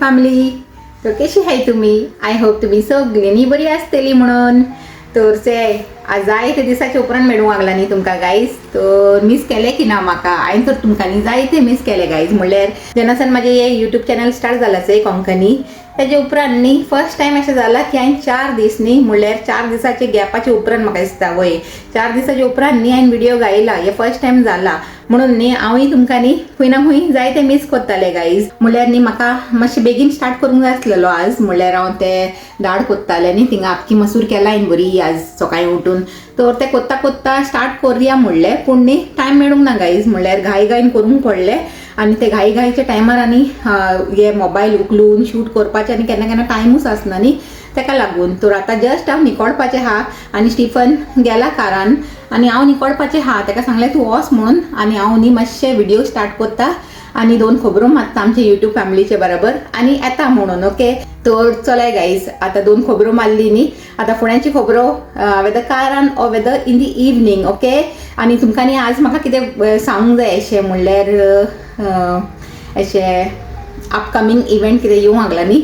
Family. तर कशी आहे तुम्ही? आय होप तुम्ही सगळ्यांनी बरी आसतली म्हणून. तर ते आज जायते दिसाचे उपरांत मेळूंक लागला न्ही तुमकां गायज. तर मिस केले की ना म्हाका हांवें तर तुमकां न्ही जायते मिस केले गायज. म्हणल्यार जेन्नासान म्हाजें हे यूट्यूब चॅनल स्टार्ट जालां चंय कोंकणी, तेजे उपरांत न्ही फर्स्ट टायम अशें जालां की हांवें 4 दीस न्ही म्हणल्यार 4 दिसाचे गॅपाचे उपरांत म्हाका दिसता वय 4 दिसाचे उपरांत न्ही हांवें व्हिडिओ घायला. हे फर्स्ट टायम जाला म्हणून न्ही हांवूय तुमकां न्ही खंय ना खंय जायते मिस कोत्ताले गायज. म्हणल्यार न्ही म्हाका मातशें बेगीन स्टार्ट करूंक जाय आसलेलो आज. म्हणल्यार हांव ते दाड कोत्तालें न्ही थिंगा आख्खी मसूर केला हांवें बरी आज सकाळीं उठून. तर ते कोत्ता कोत्ता स्टार्ट करुया म्हणलें पूण न्ही टायम मेळूंक ना गायज. म्हणल्यार घाई घाईन करूंक पडलें आनी ते घाई घाईच्या टायमार आनी हे मोबायल उखलून शूट करपाचें आनी केन्ना केन्ना टायमूच आसना न्ही ताका लागून. तर आतां जस्ट हांव निकोडपाचें आहा आनी स्टिफन गेला कारान आनी हांव निकोडपाचें आहा. ताका सांगलें तूं वच म्हणून आनी हांव न्ही मातशें व्हिडिओ स्टार्ट करता आनी 2 खबरो मारता आमचे यूट्यूब फॅमिलीचे बरोबर आनी येता म्हणून. ओके तर चलय गायज आतां 2 खबरो मारली न्ही. आतां फुड्यांची खबरो वेदर कारान or weather in the evening. Okay आनी तुमकां न्ही आज म्हाका कितें सांगूंक जाय अशें म्हणल्यार अशें अपकमींग इव्हेंट कितें येवंक लागला न्ही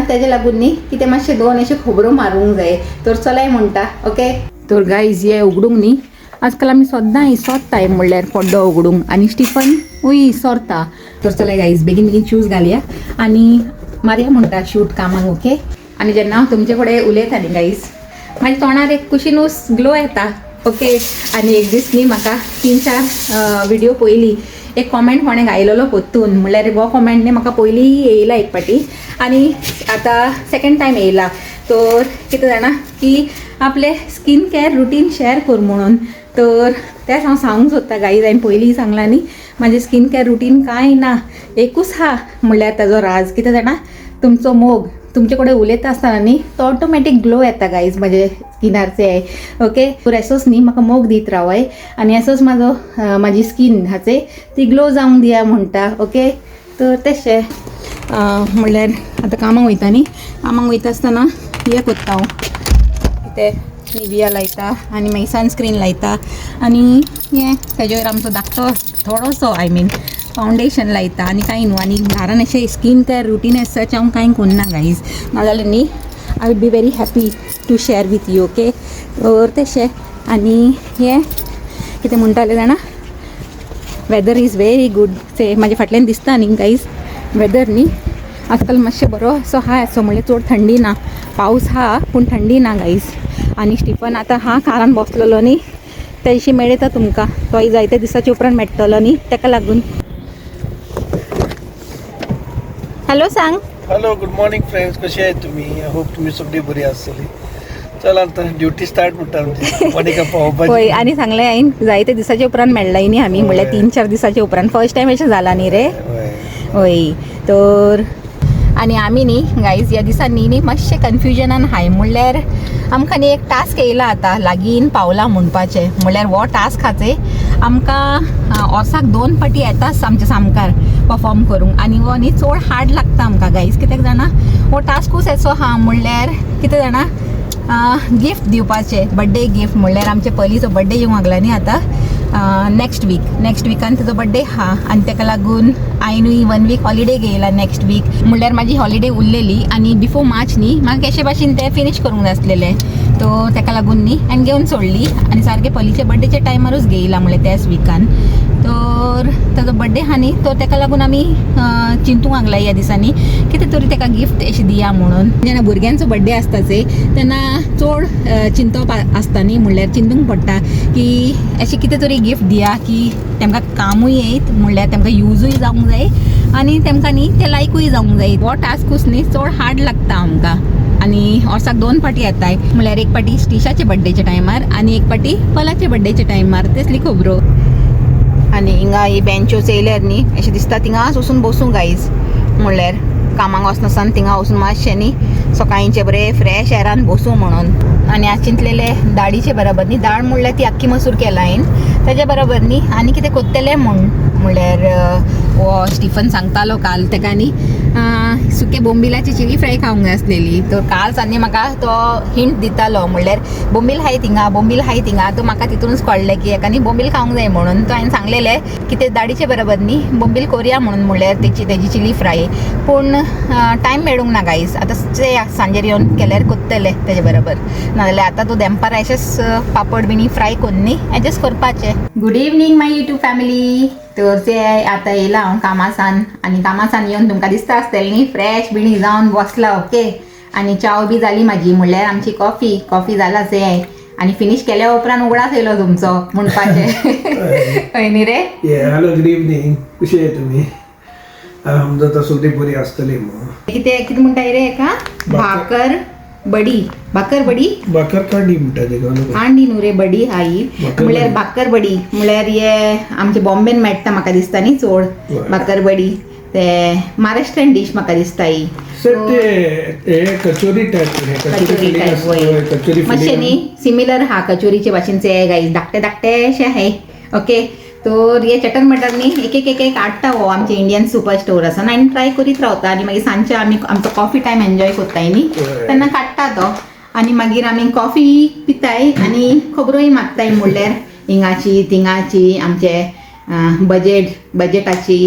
तेजे लागून न्ही कितें मातशें 2 अशें खबरो मारूंक जाय. तर चलय म्हणटा. ओके तर गायज हे उगडूंक न्ही आजकाल आमी सद्दां सोदताय म्हणल्यार पड्डो उगडूंक आनी स्टिफन उय सोरता. तर चलय गायज बेगीन बेगीन शूज घालया आनी मारया म्हणटा शूट कामाक. ओके आनी जेन्ना हांव तुमचे कडेन उलयता न्ही गायज म्हाज्या तोंडार एक कुशीनूच ग्लो येता. ओके आनी एक दीस न्ही म्हाका 3-4 व्हिडिओ पयलीं एक कॉमेंट कोणें घायलेलो पोत्तून. म्हणल्यार हो कॉमेंट न्ही म्हाका पयलीं येयला एक पाटी आनी आतां सेकंड टायम येयला. तर कितें जाणा की आपले स्कीन केअर रुटीन शेअर कर म्हणून. तर तेच हांव सांगूंक सोदता गायज. हांवें पयलीं सांगलां न्ही म्हाजें स्कीन केअर रुटीन कांय ना एकूच आहा म्हणल्यार ताजो राज. कितें जाणा तुमचो मोग तुमचे कडेन उलयता आसतना न्ही तो ऑटोमॅटीक ग्लो येता गायज म्हाजे स्किनारचे. ओके तर एसोच न्ही म्हाका मोग दीत रावय आनी एसोच म्हाजी स्कीन हाचे ती ग्लो जावंक दिया म्हणटा. ओके तर तशें म्हणल्यार आतां कामाक वयता न्ही कामाक वयता आसतना हें कोत्ता हांव कितें निविया लायता आनी मागीर सनस्क्रीन लायता आनी हें तेजे वयर आमचो धाकटो थोडोसो फावंडेशन लायता आनी कांय न्हू. आनी घरान अशें skin care routine as such हांव कांय करना गायज. नाजाल्यार न्ही I would be very happy to share with you. Okay तर तशें आनी हें कितें म्हणटालें जाणा वेदर इज व्हेरी गूड. ते म्हाजे फाटल्यान दिसता न्ही गायज वेदर न्ही आजकाल मातशें बरो असो आहा असो म्हणल्यार चड थंडी ना पावस हा पूण थंडी ना गायज. आनी स्टिफन आतां हा कारान बसलेलो न्ही तेशी मेळयता तुमकां. तोय जायते दिसाचे उपरांत मेळटलो न्ही ताका लागून. हॅलो सांग. Hello good morning friends. कशी आहे तुम्ही? आय होप तुम्ही सगळी बरी आसतली. चला आता ड्युटी स्टार्ट म्हणटा आमची. होय आनी सांगलें हांवें जायते दिसाचे उपरांत मेळ्ळाय न्ही आमी म्हणल्यार 3-4 दिसाचे उपरांत फर्स्ट टायम अशें जाला न्ही रे. होय तर आनी आमी न्ही गायज ह्या दिसांनी न्ही मातशें कन्फ्युजनान हाय. म्हणल्यार आमकां न्ही एक टास्क येयला आतां लागीं पावला म्हणपाचें. म्हणल्यार हो टास्क हाचे आमकां वर्साक 2 फावटी येताच आमच्या सामकार परफॉर्म करूंक आनी हो न्ही चड हार्ड लागता आमकां गायज. कित्याक जाणा हो टास्कूच असो आहा म्हणल्यार कितें जाणा गिफ्ट दिवपाचें बड्डे गिफ्ट. म्हणल्यार आमचे पयलींचो बड्डे येवंक लागला न्ही आतां नेक्स्ट विकान तेजो बड्डे आहा आनी ताका लागून हांवेंनूय 1 वीक हॉलिडे घेयला नेक्स्ट वीक. म्हणल्यार म्हाजी हॉलिडे उरलेली आनी बिफोर मार्च न्ही म्हाका केशे भाशेन तें फिनीश करूंक जाय आसलेलें. तो ताका लागून न्ही हांवें घेवन सोडली आनी सारकें पयलींच्या बड्डेच्या टायमारूच घेयला म्हणल्यार त्याच विकान. तर ताजो बड्डे आहा न्ही तो ताका लागून आमी चिंतूंक लागला ह्या दिसांनी कितें तरी ताका गिफ्ट अशें दिया म्हणून. जेन्ना भुरग्यांचो बड्डे आसता तेन्ना चड चिंतप आसता न्ही म्हणल्यार चिंतूंक पडटा की अशें कितें तरी गिफ्ट दिया की तेमकां कामूय येयत म्हणल्यार तेमकां यूजूय जावंक जाय आनी तेमकां न्ही तें लायकूय जावंक जाय. हो टास्कूच न्ही चड हार्ड लागता आमकां आनी वर्साक 2 फावटी येताय. म्हणल्यार एक फावटी स्टिशाचे बड्डेच्या टायमार आनी एक फावटी पलाच्या बड्डेच्या टायमार तेसली खबरो. आनी हिंगा ही बेंचो चेयल्यार न्ही अशें दिसता थिंगाच वचून बसूं गायज. म्हणल्यार कामाक वचनासान थिंगा वचून मातशें न्ही सकाळींचे बरें फ्रेश एरान बसूं म्हणून. आनी आज चिंतलेले दाडीचे बरोबर न्ही दाळ म्हणल्यार ती आख्खी मसूर केला हांवें तेज्या बरोबर न्ही आनी कितें कोत्तेलें म्हणल्यार वो स्टिफन सांगतालो काल तेका न्ही सुके बोंबिलाची चिली फ्राय खावंक जाय आसलेली. तर काल सांनी म्हाका तो हिंट दितालो, म्हणल्यार बोंबील हाय थिंगा तो म्हाका तितूनच कळलें की एका न्ही बोंबील खावंक जाय म्हणून. तो हांवें सांगलेलें की ते दाडीचे बरोबर न्ही बोंबील करुया म्हणून, म्हणल्यार तेजी चिली फ्राय. पूण टायम मेळूंक ना गायज. आतां ते सांजेर येवन केल्यार कोत्तले तेजे बरोबर, नाजाल्यार आतां तूं दनपार एशेंच पापड बिनी फ्राय करून न्ही एडजस्ट करपाचें. गुड इवनिंग माय यूट्यूब फॅमिली. तर ते आतां येयला हांव कामासान, आनी कामासान येवन तुमकां दिसता आसतलें न्ही फ्रेश बिणी जावन बसला ओके. आनी चाव बी जाली म्हाजी, म्हणल्यार आमची कॉफी जाला से आनी फिनीश केल्या उपरांत उगडास येयलो तुमचो म्हणपाचें. हय न्ही रे. हॅलो गुड इवनिंग, कशी आहे तुम्ही? आमचं तर सगळी बरी आसतली. मग कितें म्हणटा रे एका भाकर बडी कांडी म्हणटा तेका. कांडी न्हू रे, बडी हाई म्हणल्यार भाकर बडी म्हणल्यार हे आमचे बॉम्बेन मेळटा म्हाका दिसता न्ही चड भाकर बडी. ते महाराष्ट्रीयन डिश म्हाका दिसता ही. कचोरी मातशें न्ही सिमिलर हा कचोरीचे भाशेनचे गायज, धाकटे अशे ओके. तर हे चटर मटर न्ही एक हाडटा हो आमचे इंडियन सुपर स्टोर आसा आनी ट्राय करीत रावता. आनी मागीर सांजचे आमी आमचो कॉफी टायम एन्जॉय करताय न्ही तेन्ना काडटा तो. आनी मागीर आमी कॉफी पिताय आनी खबरोय मागताय, म्हणल्यार हिंगाची थिंगाची आमचे बजेटाची,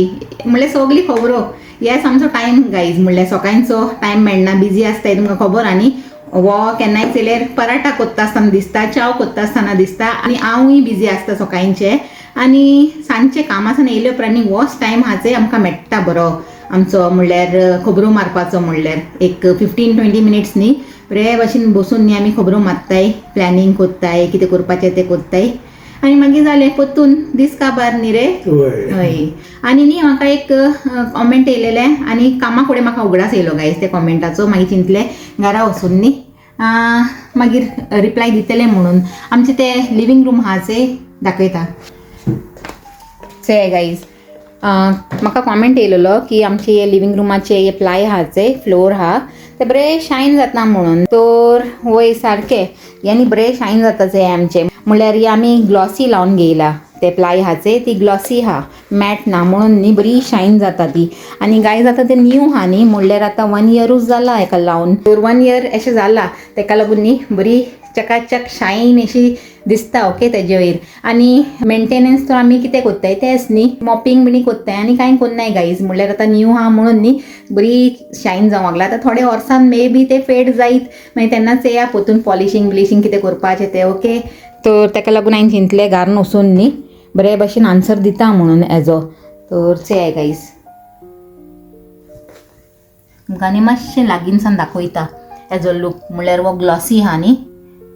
म्हणल्यार सगळी खबरो. येस आमचो टायम गायज, म्हणल्यार सकाळचो टायम मेळना, बिजी आसताय तुमकां खबर. आनी वो केन्नाय चयल्यार पराठा कोत्ता आसतना दिसता, चाव कोत्ता आसतना दिसता. आनी हांवूय बिजी आसता सकाळचे. आनी सांजचे कामासान येयले उपरांत होच टायम हाचे आमकां मेळटा बरो आमचो, म्हणल्यार खबरो मारपाचो. म्हणल्यार एक 15-20 मिनिट्स न्ही बरे भाशेन बसून न्ही आमी खबरो मारताय, प्लॅनिंग कोत्ताय, कितें करपाचें तें कोत्ताय. आनी मागीर जालें पोत्तून दीस काबार न्ही रे. हय. आनी न्ही म्हाका एक कॉमेंट येयलेलें आनी कामा फुडें म्हाका उगडास येयलो गायज त्या कॉमेंटाचो. मागीर चिंतलें घरा वचून न्ही मागीर रिप्लाय दितलें म्हणून. आमचें तें लिव्हिंग रूम हाचे दाखयता से गायज. म्हाका कॉमेंट येयलेलो की आमचे लिव्हिंग रुमाचे हे प्लाय हाचे फ्लोर हा ते बरे शायन जाता म्हणून. तर वय सारकें यांनी बरे शायन जाताचे आमचे, म्हणल्यार आमी ग्लॉसी लावन घेयला ते प्लाय हाचे. ती ग्लॉसी हा, मॅट ना म्हणून न्ही बरी शायन जाता ती. आनी गायज आतां ते न्यू हा न्ही, म्हणल्यार आतां 1 इयरूच जाला हेका लावन. तर 1 इयर अशें जाला तेका लागून न्ही बरी चकाचक शायन अशी दिसता ओके तेजे वयर. आनी मेंटेनन्स तर आमी कितें कोत्ताय तेच न्ही, मॉपिंग बिनी कोत्ताय आनी कांय कोन्नाय गायज. म्हणल्यार आतां न्यू हा म्हणून न्ही बरी शायन जावंक लागला. आतां थोडे वर्सान मे बी ते फेड जायत, मागीर तेन्नाच येया पोतून पॉलिशींग कितें करपाचें तें ओके. तर तेका लागून हांवें चिंतलें घारून वचून न्ही बरे भाशेन आन्सर दिता म्हणून एजो. तर चेय गायज तुमकां आनी मातशें लागींसान दाखयता एजो लूक. म्हणल्यार वो ग्लॉसी हा न्ही,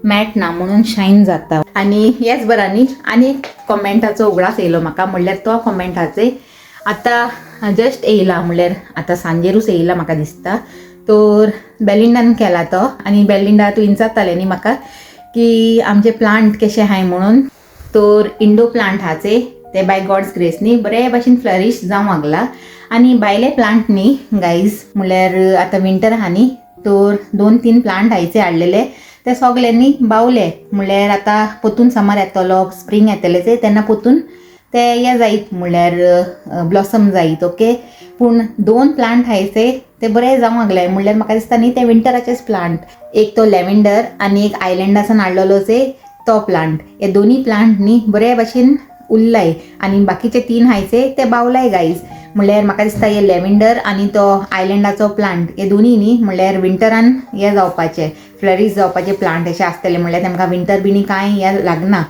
मॅट ना म्हणून शायन जाता. आनी हेच बरा न्ही आनी एक कॉमेंटाचो उगडास येयलो म्हाका, म्हणल्यार तो कॉमेंटाचे आतां जस्ट येयला, म्हणल्यार आतां सांजेरूच येयला म्हाका दिसता. तर बेलिंडान केला तो. आनी बेलिंडा तूं विचारतालें न्ही म्हाका की आमचे प्लांट कशे आहाय म्हणून. तर इंडो प्लांट हाचे ते बाय गॉड्स ग्रेस न्ही बरे भाशेन फ्लरिश जावंक लागला. आनी भायले प्लांट न्ही गायज, म्हणल्यार आतां विंटर हा न्ही तर 2-3 प्लांट हायचे हाडलेले ते सगळे न्ही बावले. म्हणल्यार आतां पोतून समर येतलो, स्प्रींग येतलें तेन्ना पोतून ते हे जायत, म्हणल्यार ब्लॉसम जायत ओके. पूण 2 प्लांट हायचे ते बरे जावंक लागले. म्हणल्यार म्हाका दिसता न्ही ते विंटराचेच प्लांट. एक तो लॅव्हेंडर आनी एक आयलँडासान हाडलेलो तो प्लांट. हे दोनी प्लांट न्ही बरे भाशेन उरलाय. आनी बाकीचे 3 हायचे ते बावलाय गायज. म्हणल्यार म्हाका दिसता हे लॅव्हेंडर आनी तो आयलँडाचो प्लांट हे दोनी न्ही म्हणल्यार विंटरान हे जावपाचे फ्लरीश जावपाचे प्लांट अशें आसतले. म्हणल्यार तेमकां विंटर बिनी कांय हे लागना.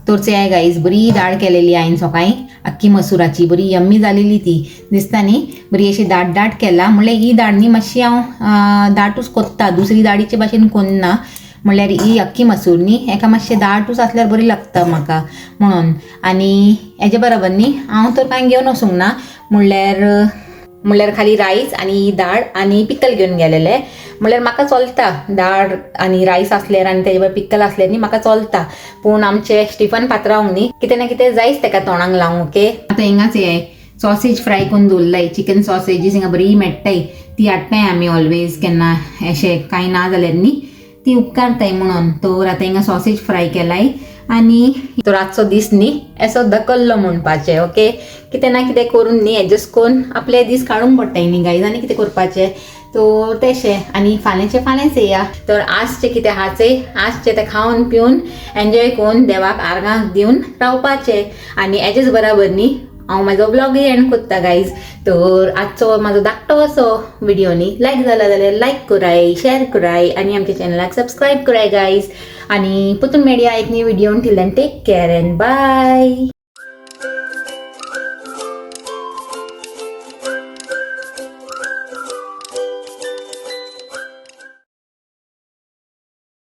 तर ते गायज बरी दाळ केलेली हांवें सकाळीं अख्खी मसुराची, बरी यम्मी जालेली ती दिसता न्ही. बरी अशी दाट केला. म्हणल्यार ही दाळ न्ही मातशी हांव दाटूच कोत्ता, दुसरी दाळीचे भाशेन कोन्ना. म्हणल्यार ही अख्खी मसूर न्ही हेका मातशें दाटूच आसल्यार बरी लागता म्हाका म्हणून. आनी हेजे बरोबर न्ही हांव तर कांय घेवन वचूंक ना, म्हणल्यार खाली रायस आनी ही दाळ आनी पिकल घेवन गेलेले. म्हणल्यार म्हाका चलता दाळ आनी रायस आसल्यार आनी तेजे बरोबर पिकल आसल्यार न्ही म्हाका चलता. पूण आमचे स्टिफन पात्रांक न्ही कितें ना कितें जायच तेका तोंडाक लावंक ओके. आतां हिंगाच हे सॉसेज फ्राय करून दवरलाय, चिकन सॉसेजीस हिंगा बरी मेळटाय ती हाडटाय आमी ऑलवेज. केन्ना अशें कांय ना जाल्यार न्ही ती उपकारताय म्हणून. तर आतां हिंगा सॉसेज फ्राय केलाय आणि तो रातचो दीस न्ही असो धकल्लो म्हणपाचें ओके कितें ना कितें करून न्ही एडजस्ट करून आपले दीस काडूंक पडटाय न्ही गायज आनी कितें करपाचें तो तेशें आनी फाल्यांचें येया तर आजचें कितें आहाचें आजचें तें खावन पिवन एन्जॉय करून देवाक आर्गां दिवन रावपाचें आनी हेजेच बराबर न्ही हांव म्हाजो ब्लॉगूय एंड कोत्ता गायज तर आजचो म्हाजो धाकटो असो व्हिडिओ न्ही लायक जाला जाल्यार लायक कराय शेअर कराय आनी आमच्या चॅनलाक सबस्क्रायब कराय गायज आनी पुतून मेळया एक new video till then take care and bye